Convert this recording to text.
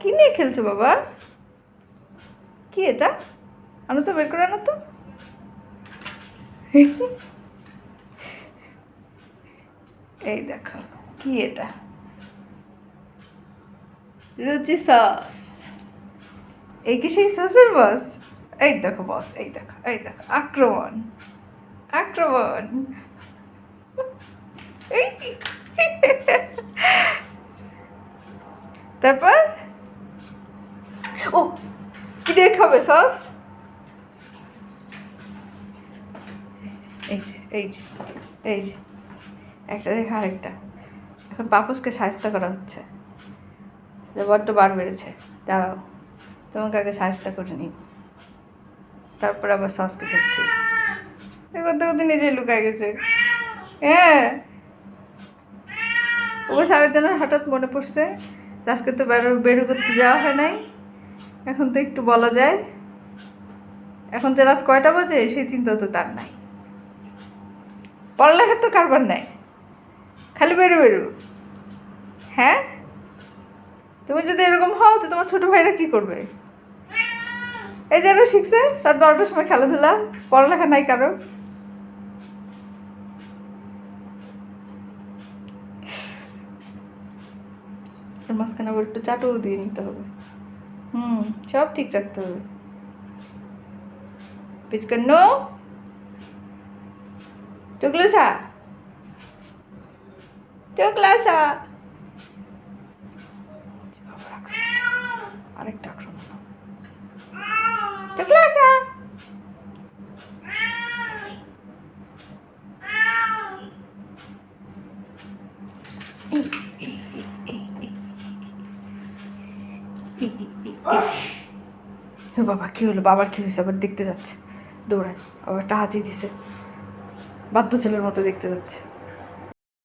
কি নিয়ে খেলছো বাবা? কি এটা? আনো তো, বের করে আনো তো। এই দেখো, কি এটা? রুচি সস। এই কি সেই সসের বস? এই দেখো বস, এই দেখো, এই দেখো, আক্রমণ, আক্রমণ। এই, তারপর ও কি দিয়ে খাবে সস? এই যে, এই যে, এই যে, একটা রেখে আরেকটা। এখন পাপসকে সাহায্য করা হচ্ছে, যে বড্ড বার বেড়েছে। দাঁড়াও, তোমাকে আগে সাহায্য করে নিই, তারপর আবার সসকে ধরছি। করতে করতে নিজেই লুকায় গেছে। হ্যাঁ, অবশ্য আরেকজনের হঠাৎ মনে পড়ছে যে আজকে তো বেরো করতে যাওয়া হয় নাই। এখন তো একটু বলা যায়, এখন যে রাত কয়টা বাজে সেই চিন্তা তো তার নাই। পড়ালেখার তো কারবার নাই, খালি বেরো বেরো। হ্যাঁ, তুমি যদি এরকম হও তো তোমার ছোট ভাইরা কি করবে? এই যেন শিখছে রাত 12টার সময় খেলাধুলা, পড়ালেখা নাই কারো। মাঝখানে আবার একটু চাটুও দিয়ে নিতে হবে। সব ঠিক রাখতে হবে। পিচকান্নো চোখলাসা, চোখলাসা। আরেকটা আক্রমণ, চোখলাসা। বাবা কি হলো? বাবার কি হয়েছে? আবার দেখতে যাচ্ছে, দৌড়ায়, আবার একটা হাঁচি দিছে, বাধ্য ছেলের মতো দেখতে যাচ্ছে।